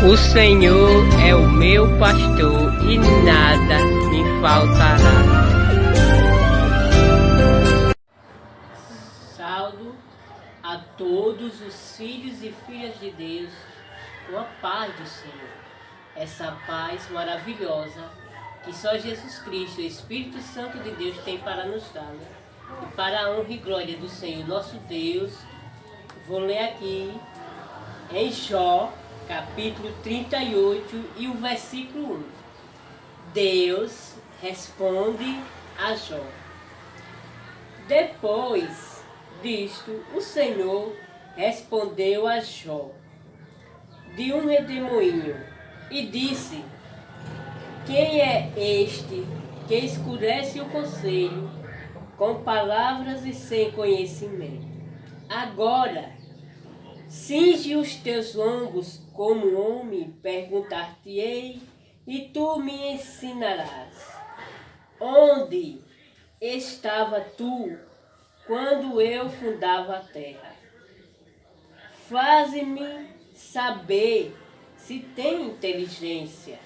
O Senhor é o meu pastor e nada me faltará. Saldo a todos os filhos e filhas de Deus com a paz do Senhor. Essa paz maravilhosa que só Jesus Cristo, o Espírito Santo de Deus, tem para nos dar, né? E para a honra e glória do Senhor, nosso Deus, vou ler aqui em Jó, capítulo 38 e o versículo 1. Deus responde a Jó. Depois disto, o Senhor respondeu a Jó de um redemoinho e disse: quem é este que escurece o conselho com palavras e sem conhecimento? Agora, cinge os teus lombos como homem, perguntar-te-ei, e tu me ensinarás. Onde estava tu quando eu fundava a terra? Faze-me saber se tem inteligência.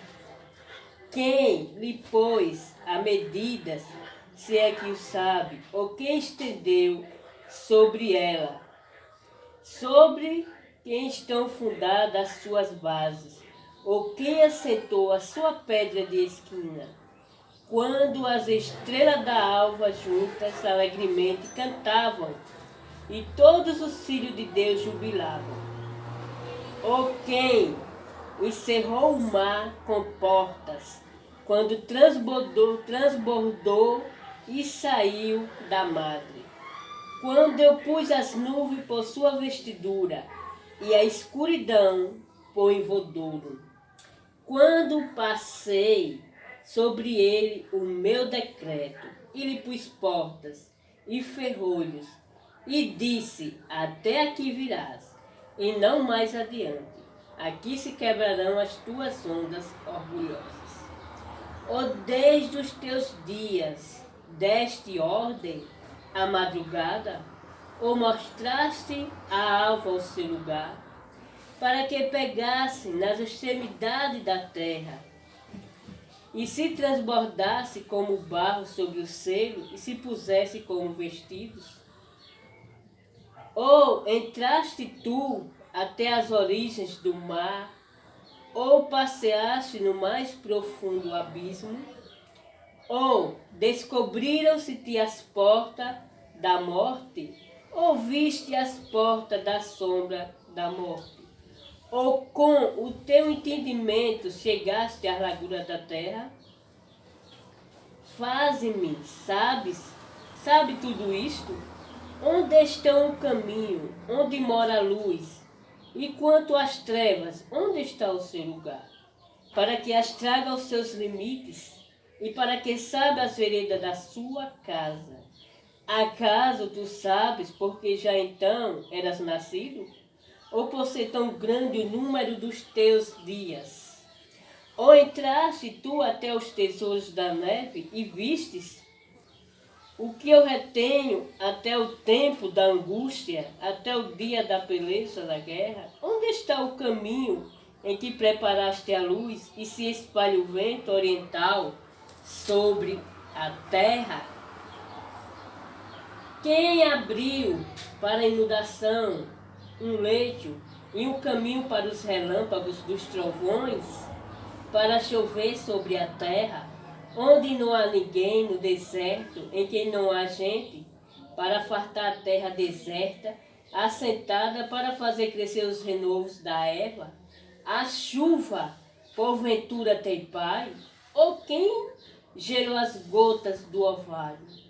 Quem lhe pôs a medidas, se é que o sabe, ou quem estendeu sobre ela? Sobre quem estão fundadas as suas bases, ou quem assentou a sua pedra de esquina, quando as estrelas da alva juntas alegremente cantavam, e todos os filhos de Deus jubilavam. Ou quem encerrou o mar com portas, quando transbordou e saiu da madre? Quando eu pus as nuvens por sua vestidura e a escuridão por envoltura. Quando passei sobre ele o meu decreto e lhe pus portas e ferrolhos e disse: até aqui virás e não mais adiante. Aqui se quebrarão as tuas ondas orgulhosas. Ou desde os teus dias deste ordem a madrugada, ou mostraste a alva ao seu lugar, para que pegasse nas extremidades da terra, e se transbordasse como barro sobre o selo, e se pusesse como vestidos? Ou entraste tu até as origens do mar, ou passeaste no mais profundo abismo? Ou descobriram-se-te as portas da morte, ou viste as portas da sombra da morte? Ou com o teu entendimento chegaste à largura da terra? Faze-me, sabe tudo isto? Onde estão o caminho, onde mora a luz? E quanto às trevas, onde está o seu lugar? Para que as traga aos seus limites, e para que saiba as veredas da sua casa. Acaso tu sabes porque já então eras nascido? Ou por ser tão grande o número dos teus dias? Ou entraste tu até os tesouros da neve e vistes o que eu retenho até o tempo da angústia, até o dia da peleja da guerra? Onde está o caminho em que preparaste a luz e se espalha o vento oriental sobre a terra? Quem abriu para a inundação um leito e um caminho para os relâmpagos dos trovões, para chover sobre a terra, onde não há ninguém no deserto, em que não há gente, para fartar a terra deserta, assentada para fazer crescer os renovos da erva? A chuva, porventura, tem pai? Ou quem gerou as gotas do orvalho?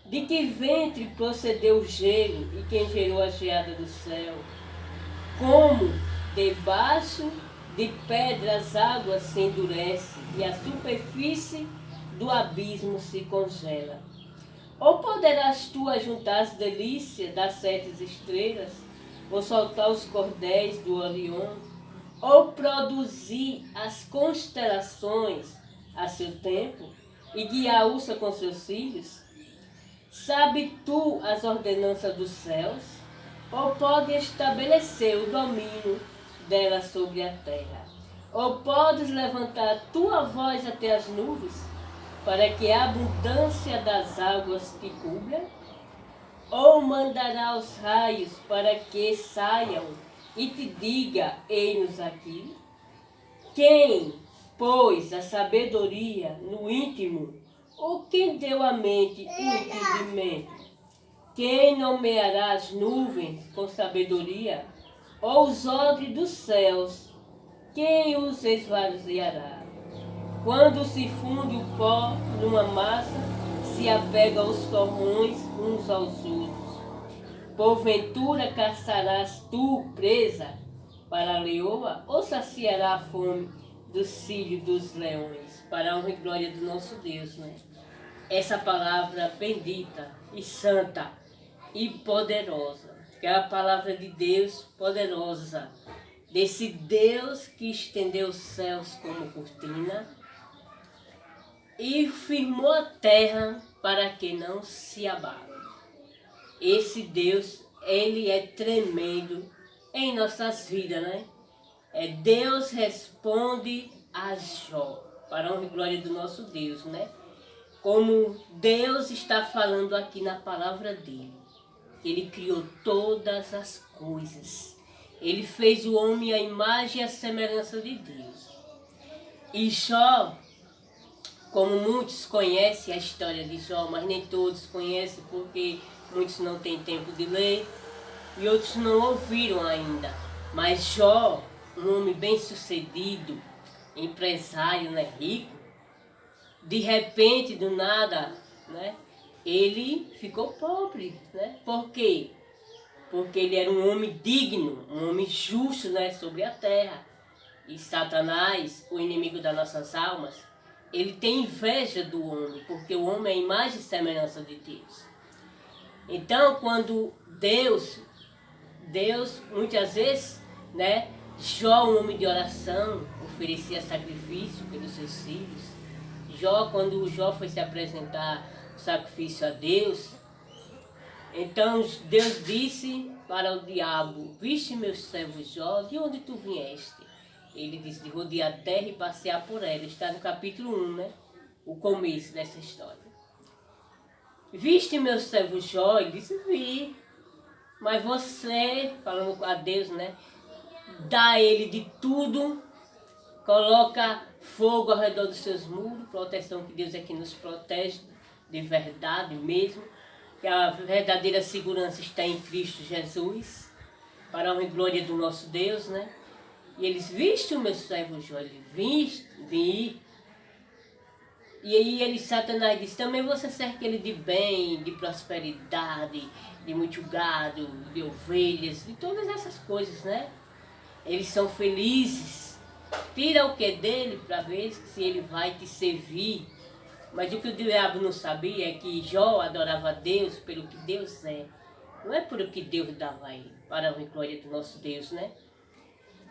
De que ventre procedeu o gelo e quem gerou a geada do céu? Como debaixo de pedras águas se endurece e a superfície do abismo se congela. Ou poderás tu ajuntar as delícias das 7 estrelas, ou soltar os cordéis do Orion, ou produzir as constelações a seu tempo e guiar a ursa com seus filhos? Sabe tu as ordenanças dos céus? Ou pode estabelecer o domínio dela sobre a terra? Ou podes levantar a tua voz até as nuvens, para que a abundância das águas te cubra? Ou mandará os raios para que saiam e te diga, eis-nos aqui? Quem pôs a sabedoria no íntimo, ou quem deu à mente o entendimento? Quem nomeará as nuvens com sabedoria, ou os odres dos céus, quem os esvaziará? Quando se funde o pó numa massa, se apega os torrões uns aos outros. Porventura caçarás tu presa para a leoa, ou saciará a fome do filho dos leões? Para a honra e glória do nosso Deus, né? Essa palavra bendita e santa e poderosa, que é a palavra de Deus poderosa, desse Deus que estendeu os céus como cortina e firmou a terra para que não se abale. Esse Deus, ele é tremendo em nossas vidas, né? Deus responde a Jó, para a honra e glória do nosso Deus, né? Como Deus está falando aqui na palavra dele. Ele criou todas as coisas. Ele fez o homem à imagem e à semelhança de Deus. E Jó, como muitos conhecem a história de Jó, mas nem todos conhecem porque muitos não têm tempo de ler e outros não ouviram ainda. Mas Jó, um homem bem-sucedido, empresário, né, rico, de repente, do nada, né, ele ficou pobre, né? Por quê? Porque ele era um homem digno, um homem justo, né, sobre a terra. E Satanás, o inimigo das nossas almas, ele tem inveja do homem, porque o homem é a imagem e semelhança de Deus. Então, quando Deus, muitas vezes, né, Jó, um homem de oração, oferecia sacrifício pelos seus filhos. Jó, quando Jó foi se apresentar sacrifício a Deus, então Deus disse para o diabo: viste meu servo Jó, de onde tu vieste? Ele disse: de rodear a terra e passear por ela. Está no capítulo 1, né? O começo dessa história. Viste meu servo Jó? Ele disse: vi. Mas você, falando a Deus, né? Dá a ele de tudo, coloca fogo ao redor dos seus muros, proteção, que Deus é que nos protege de verdade mesmo, que a verdadeira segurança está em Cristo Jesus, para a honra e glória do nosso Deus, né? E eles: viste o meu servo Jó? Ele: vi. E aí Satanás disse: também você cerca ele de bem, de prosperidade, de muito gado, de ovelhas, de todas essas coisas, né? Eles são felizes. Tira o que dele para ver se ele vai te servir. Mas o que o diabo não sabia é que Jó adorava a Deus pelo que Deus é. Não é por o que Deus dava a ele, para a glória do nosso Deus, né?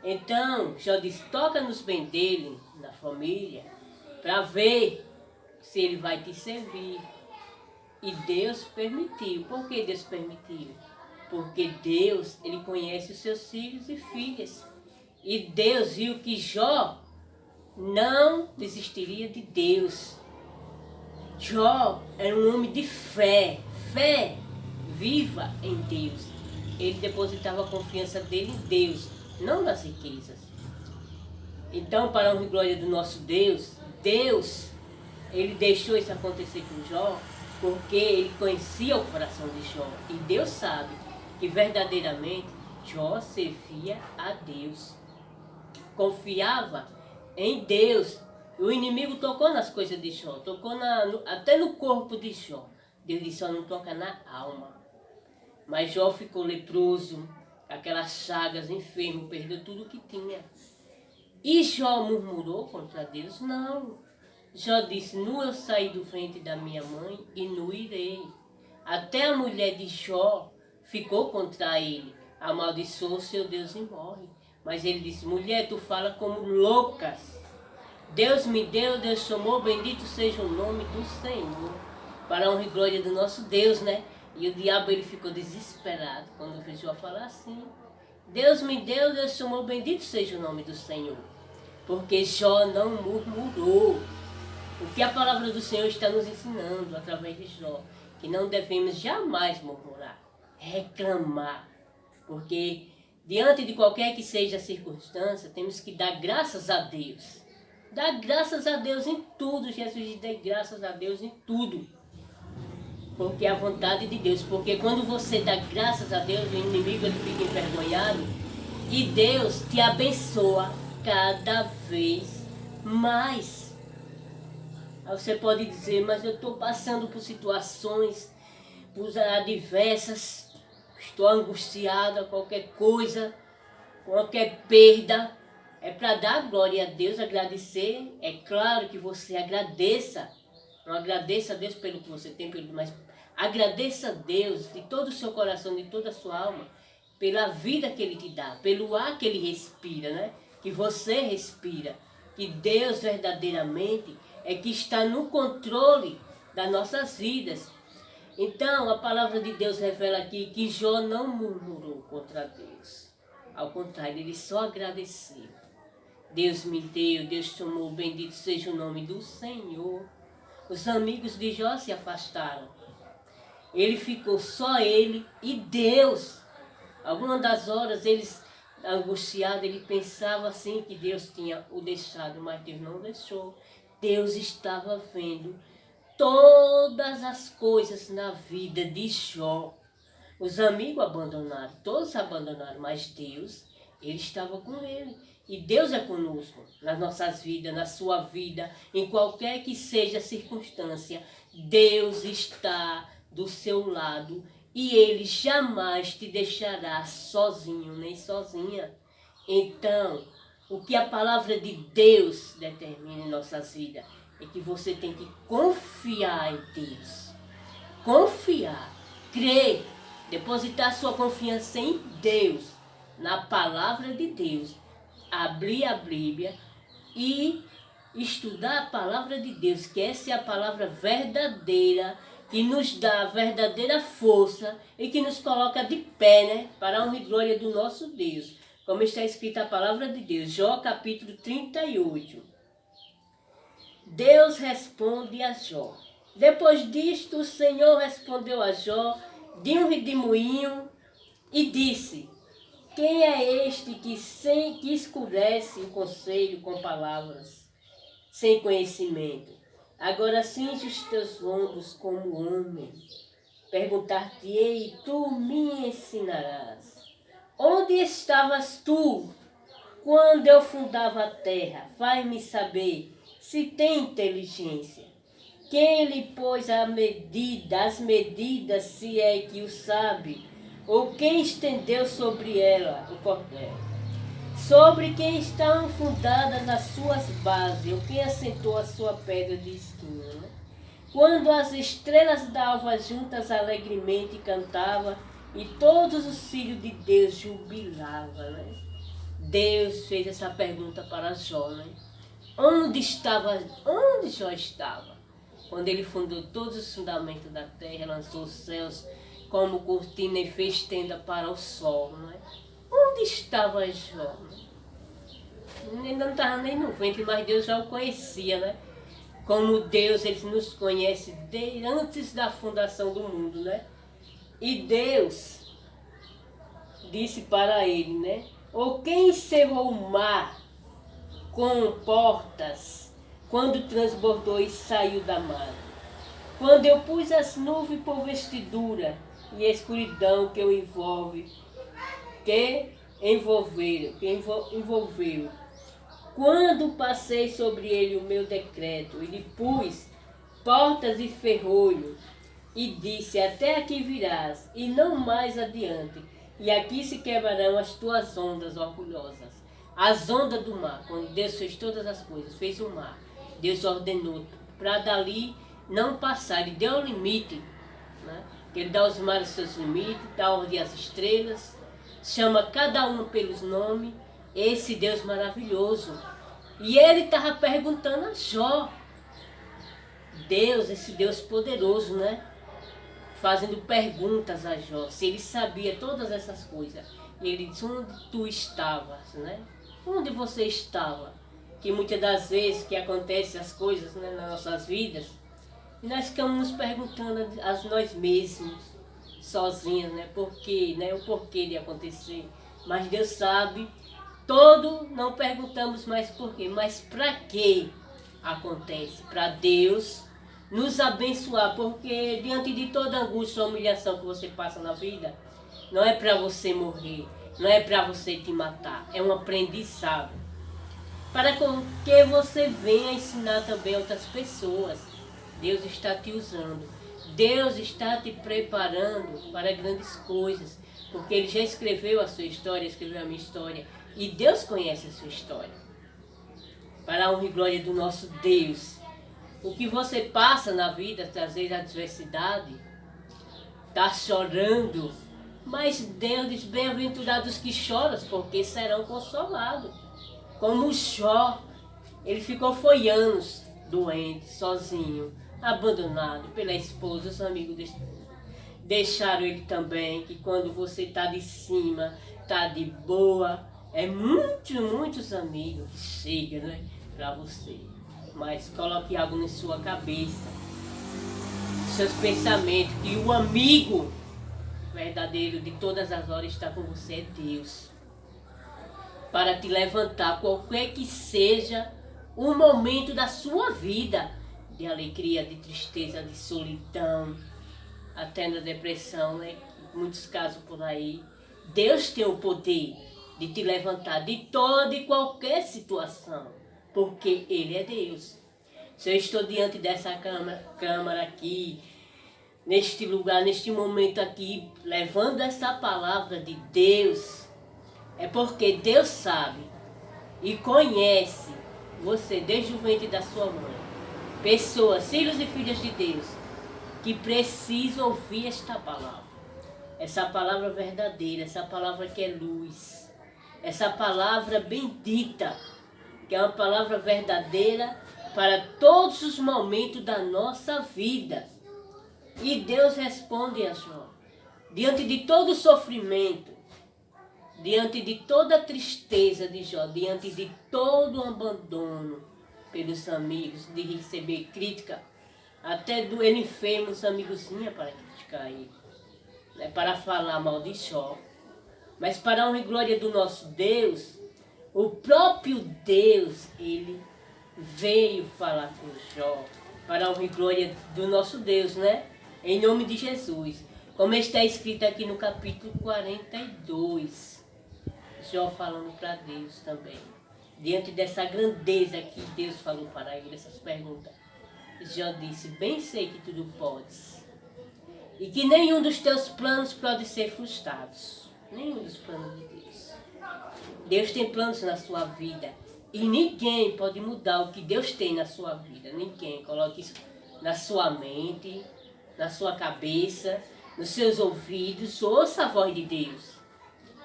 Então, Jó disse: toca nos bem dele, na família, para ver se ele vai te servir. E Deus permitiu. Por que Deus permitiu? Porque Deus, ele conhece os seus filhos e filhas. E Deus viu que Jó não desistiria de Deus. Jó era um homem de fé viva em Deus. Ele depositava a confiança dele em Deus, não nas riquezas. Então, para a honra e glória do nosso Deus, ele deixou isso acontecer com Jó, porque ele conhecia o coração de Jó. E Deus sabe que verdadeiramente Jó servia a Deus. Confiava em Deus. O inimigo tocou nas coisas de Jó, tocou até no corpo de Jó. Deus disse: só não toca na alma. Mas Jó ficou leproso, aquelas chagas, enfermo, perdeu tudo o que tinha. E Jó murmurou contra Deus? Não. Jó disse: nu eu saí do ventre da minha mãe e nu irei. Até a mulher de Jó ficou contra ele, amaldiçoou o seu Deus e morre. Mas ele disse: mulher, tu fala como loucas. Deus me deu, Deus tomou, bendito seja o nome do Senhor. Para a honra e glória do nosso Deus, né? E o diabo, ele ficou desesperado quando o Jó falar assim. Deus me deu, Deus tomou, bendito seja o nome do Senhor. Porque Jó não murmurou. O que a palavra do Senhor está nos ensinando através de Jó, que não devemos jamais murmurar, reclamar, porque diante de qualquer que seja a circunstância, temos que dar graças a Deus. Dar graças a Deus em tudo. Jesus deu graças a Deus em tudo. Porque é a vontade de Deus. Porque quando você dá graças a Deus, o inimigo ele fica envergonhado. E Deus te abençoa cada vez mais. Aí você pode dizer, mas eu estou passando por situações, por adversas, estou angustiada, qualquer coisa, qualquer perda. É para dar glória a Deus, agradecer. É claro que você agradeça. Não agradeça a Deus pelo que você tem, mas agradeça a Deus de todo o seu coração, de toda a sua alma, pela vida que Ele te dá, pelo ar que Ele respira, né? Que você respira. Que Deus verdadeiramente é que está no controle das nossas vidas. Então, a palavra de Deus revela aqui que Jó não murmurou contra Deus. Ao contrário, ele só agradeceu. Deus me deu, Deus tomou, bendito seja o nome do Senhor. Os amigos de Jó se afastaram. Ele ficou só ele e Deus. Algumas das horas, eles angustiados, ele pensava assim que Deus tinha o deixado, mas Deus não deixou. Deus estava vendo todas as coisas na vida de Jó. Os amigos abandonaram, todos abandonaram, mas Deus, Ele estava com ele. E Deus é conosco, nas nossas vidas, na sua vida, em qualquer que seja a circunstância. Deus está do seu lado e Ele jamais te deixará sozinho, nem sozinha. Então, o que a palavra de Deus determina em nossas vidas é que você tem que confiar em Deus. Confiar, crer, depositar sua confiança em Deus, na palavra de Deus. Abrir a Bíblia e estudar a palavra de Deus, que essa é a palavra verdadeira, que nos dá a verdadeira força e que nos coloca de pé, né, para a honra e glória do nosso Deus. Como está escrita a palavra de Deus, Jó capítulo 38. Deus responde a Jó. Depois disto, o Senhor respondeu a Jó de um redemoinho e disse: quem é este que escurece o conselho com palavras, sem conhecimento? Agora cinge os teus lombos como homem. Perguntar-te-ei e tu me ensinarás. Onde estavas tu quando eu fundava a terra? Faz-me saber se tem inteligência. Quem lhe pôs as medidas, se é que o sabe? Ou quem estendeu sobre ela o cordel? Sobre quem estão fundadas as suas bases, ou quem assentou a sua pedra de esquina, né? Quando as estrelas d'alva juntas alegremente cantavam, e todos os filhos de Deus jubilavam, né? Deus fez essa pergunta para Jó, né? Onde Jó estava? Quando ele fundou todos os fundamentos da terra, lançou os céus como cortina e fez tenda para o sol, não é? Onde estava Jó? Ainda não estava nem no ventre, mas Deus já o conhecia, né? Como Deus, Ele nos conhece desde antes da fundação do mundo, né? E Deus disse para ele, né? Ou quem encerrou o mar com portas quando transbordou e saiu da mar? Quando eu pus as nuvens por vestidura e a escuridão que o envolveu. Quando passei sobre ele o meu decreto e lhe pus portas e ferrolho e disse, até aqui virás e não mais adiante, e aqui se quebrarão as tuas ondas orgulhosas. As ondas do mar, quando Deus fez todas as coisas, fez o mar, Deus ordenou para dali não passar, Ele deu o limite, né? Ele dá aos mares seus limites, dá a ordem às estrelas, chama cada um pelos nomes, esse Deus maravilhoso. E ele estava perguntando a Jó, Deus, esse Deus poderoso, né? fazendo perguntas a Jó, se ele sabia todas essas coisas. E ele disse, onde tu estavas, né? Onde você estava? Que muitas das vezes que acontecem as coisas, né, nas nossas vidas, e nós ficamos nos perguntando a nós mesmos, sozinhos, né? Porquê, né? O porquê de acontecer. Mas Deus sabe, todo não perguntamos mais porquê, mas para que acontece? Para Deus nos abençoar, porque diante de toda angústia ou humilhação que você passa na vida, não é para você morrer, não é para você te matar, é um aprendizado. Para que você venha ensinar também outras pessoas. Deus está te usando, Deus está te preparando para grandes coisas, porque Ele já escreveu a sua história, escreveu a minha história, e Deus conhece a sua história. Para a honra e glória do nosso Deus. O que você passa na vida, às vezes a adversidade, está chorando, mas Deus diz, bem-aventurados que choram, porque serão consolados. Como Jó, ele foi anos doente, sozinho, abandonado pela esposa, os amigos deixaram ele também, que quando você está de cima, está de boa, é muitos amigos que chegam, né, para você. Mas coloque algo na sua cabeça, seus pensamentos, que o amigo verdadeiro de todas as horas está com você, é Deus. Para te levantar, qualquer que seja o momento da sua vida, de alegria, de tristeza, de solidão, até na depressão, né? Muitos casos por aí. Deus tem o poder de te levantar de toda e qualquer situação, porque Ele é Deus. Se eu estou diante dessa câmara aqui, neste lugar, neste momento aqui, levando essa palavra de Deus, é porque Deus sabe e conhece você desde o ventre da sua mãe. Pessoas, filhos e filhas de Deus, que precisam ouvir esta palavra. Essa palavra verdadeira, essa palavra que é luz. Essa palavra bendita, que é uma palavra verdadeira para todos os momentos da nossa vida. E Deus responde a Jó. Diante de todo o sofrimento, diante de toda a tristeza de Jó, diante de todo o abandono pelos amigos, de receber crítica, até do ele enfermo, os amigos vinham para criticar ele, né, para falar mal de Jó. Mas para a honra e glória do nosso Deus, o próprio Deus, ele veio falar com Jó, para a honra e glória do nosso Deus, né? Em nome de Jesus. Como está escrito aqui no capítulo 42. Jó falando para Deus também. Diante dessa grandeza que Deus falou para ele, essas perguntas. Jó disse, bem sei que tudo podes. E que nenhum dos teus planos pode ser frustrados. Nenhum dos planos de Deus. Deus tem planos na sua vida. E ninguém pode mudar o que Deus tem na sua vida. Ninguém. Coloque isso na sua mente, na sua cabeça, nos seus ouvidos. Ouça a voz de Deus.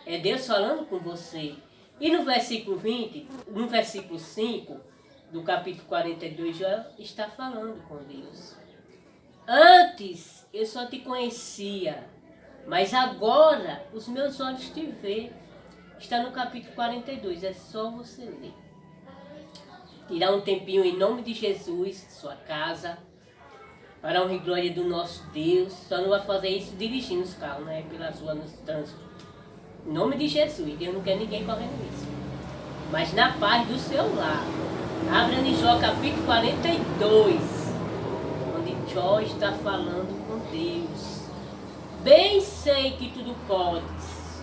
É Deus falando com você. E no versículo 20, no versículo 5 do capítulo 42, já está falando com Deus. Antes eu só te conhecia, mas agora os meus olhos te veem. Está no capítulo 42, é só você ler. Tirar um tempinho em nome de Jesus, sua casa, para a honra e glória do nosso Deus. Só não vai fazer isso dirigindo os carros, né? Pelas ruas, no trânsito. Em nome de Jesus, Deus não quer ninguém correndo isso. Mas na paz do seu lar. Abra em Jó capítulo 42, onde Jó está falando com Deus. Bem sei que tudo podes,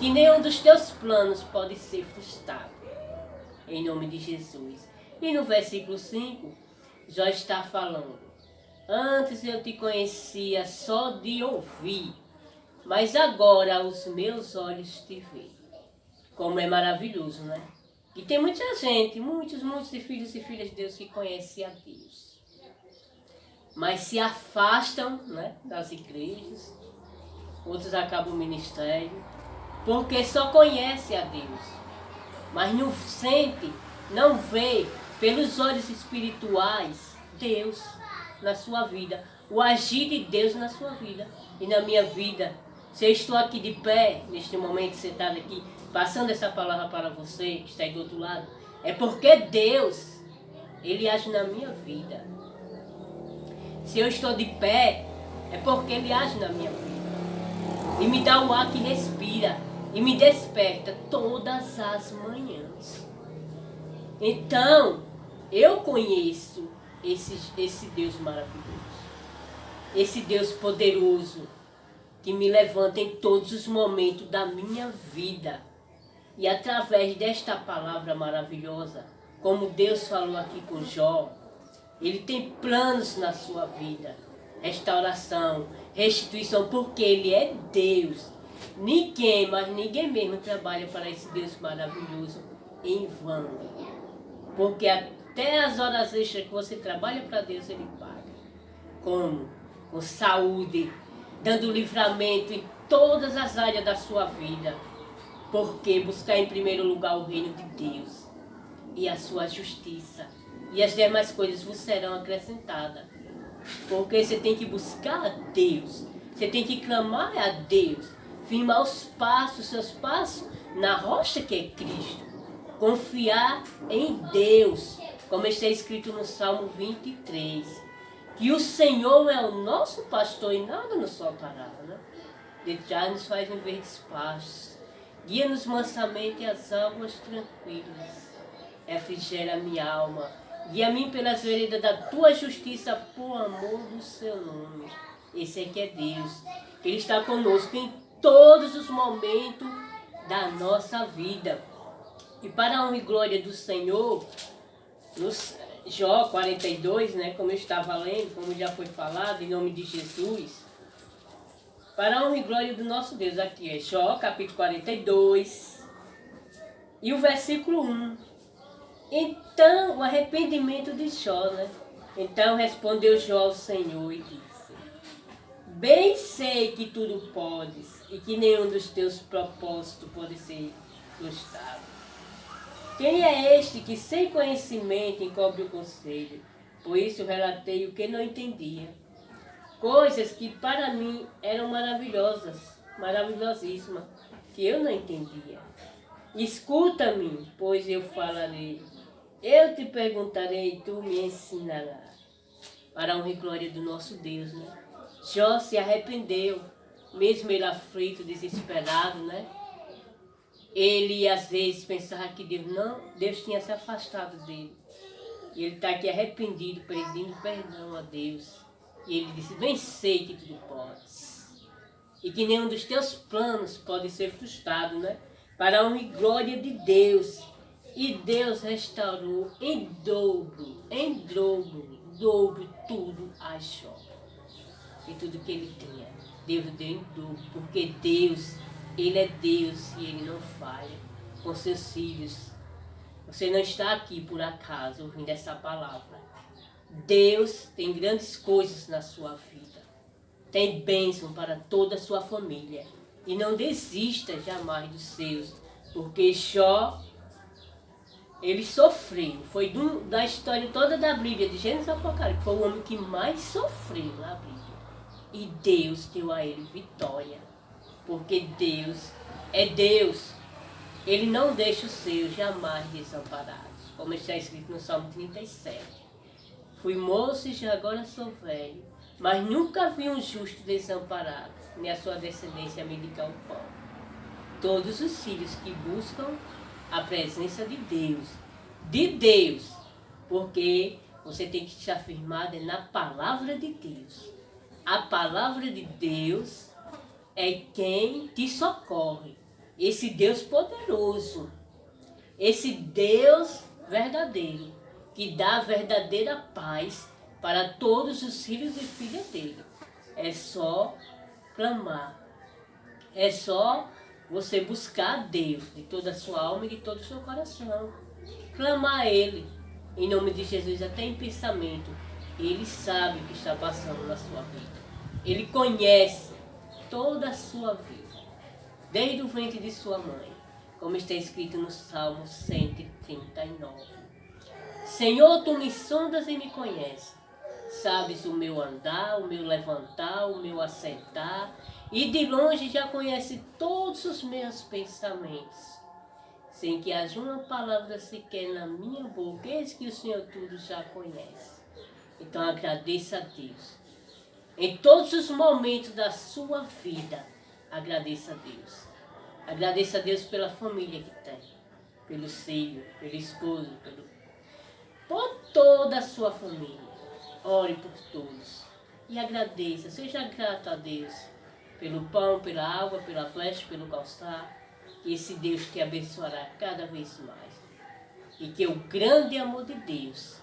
que nenhum dos teus planos pode ser frustrado. Em nome de Jesus. E no versículo 5, Jó está falando. Antes eu te conhecia só de ouvir, mas agora os meus olhos te veem. Como é maravilhoso, né? E tem muita gente, muitos de filhos e filhas de Deus que conhecem a Deus. Mas se afastam, né, das igrejas, outros acabam o ministério, porque só conhecem a Deus. Mas não sente, não vê pelos olhos espirituais Deus na sua vida. o agir de Deus na sua vida e na minha vida. Se eu estou aqui de pé, neste momento sentado aqui, passando essa palavra para você que está aí do outro lado, é porque Deus, Ele age na minha vida. Se eu estou de pé, é porque Ele age na minha vida. E me dá o ar que respira e me desperta todas as manhãs. Então, eu conheço esse Deus maravilhoso, esse Deus poderoso, que me levanta em todos os momentos da minha vida. E através desta palavra maravilhosa, como Deus falou aqui com Jó, Ele tem planos na sua vida. Restauração, restituição, porque Ele é Deus. Ninguém, mas ninguém mesmo trabalha para esse Deus maravilhoso em vão. Porque até as horas extras que você trabalha para Deus, Ele paga. Como? Com saúde, dando livramento em todas as áreas da sua vida. Porque buscar em primeiro lugar o reino de Deus e a sua justiça. E as demais coisas vos serão acrescentadas. Porque você tem que buscar a Deus. Você tem que clamar a Deus. Firmar os passos, seus passos na rocha que é Cristo. Confiar em Deus. Como está escrito no Salmo 23. Que o Senhor é o nosso pastor e nada nos faltará, né? Deitar-nos faz em verdes pastos. Guia-nos mansamente às águas tranquilas. Refrigera a minha alma. Guia-me pelas veredas da tua justiça, por amor do seu nome. Esse aqui é Deus. Ele está conosco em todos os momentos da nossa vida. E para a honra e glória do Senhor, nos Jó 42, né, como eu estava lendo, como já foi falado, em nome de Jesus, para a honra e glória do nosso Deus, aqui é Jó, capítulo 42, e o versículo 1. Então, o arrependimento de Jó, né? Então respondeu Jó ao Senhor e disse: bem sei que tudo podes, e que nenhum dos teus propósitos pode ser frustrado. Quem é este que sem conhecimento encobre o conselho? Por isso relatei o que não entendia. Coisas que para mim eram maravilhosas, maravilhosíssimas, que eu não entendia. Escuta-me, pois eu falarei. Eu te perguntarei e tu me ensinarás. Para a honra e glória do nosso Deus, né? Jó se arrependeu, mesmo ele aflito, desesperado, né? Ele às vezes pensava que Deus tinha se afastado dele. E ele está aqui arrependido, pedindo perdão a Deus. E ele disse: bem sei que tudo podes. E que nenhum dos teus planos pode ser frustrado, né? Para a honra e glória de Deus. E Deus restaurou em dobro tudo a Jó. E tudo que ele tinha, Deus deu em dobro. Porque Deus, Ele é Deus e Ele não falha com seus filhos. Você não está aqui por acaso ouvindo essa palavra. Deus tem grandes coisas na sua vida. Tem bênção para toda a sua família. E não desista jamais dos seus. Porque Jó, ele sofreu. Foi da história toda da Bíblia, de Gênesis ao Apocalipse, foi o homem que mais sofreu na Bíblia. E Deus deu a ele vitória. Porque Deus é Deus. Ele não deixa os seus jamais desamparados. Como está escrito no Salmo 37. Fui moço e já agora sou velho, mas nunca vi um justo desamparado, nem a sua descendência mendigar o pão. Todos os filhos que buscam a presença de Deus, porque você tem que estar firmado na palavra de Deus. A palavra de Deus é quem te socorre. Esse Deus poderoso, esse Deus verdadeiro, que dá a verdadeira paz para todos os filhos e filhas dele. É só clamar. É só você buscar a Deus de toda a sua alma e de todo o seu coração. Clamar a Ele, em nome de Jesus, até em pensamento. Ele sabe o que está passando na sua vida. Ele conhece toda a sua vida, desde o ventre de sua mãe, como está escrito no Salmo 139. Senhor, tu me sondas e me conheces. Sabes o meu andar, o meu levantar, o meu assentar, e de longe já conhece todos os meus pensamentos. Sem que haja uma palavra sequer na minha boca, eis que o Senhor tudo já conhece. Então agradeça a Deus. Em todos os momentos da sua vida, agradeça a Deus. Agradeça a Deus pela família que tem, pelo filho, pelo esposo, por toda a sua família. Ore por todos e agradeça, seja grato a Deus pelo pão, pela água, pela flecha, pelo calçar. E esse Deus te abençoará cada vez mais. E que o grande amor de Deus,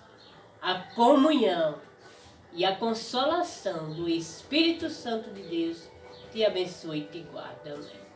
a comunhão e a consolação do Espírito Santo de Deus te abençoe e te guarde. Amém.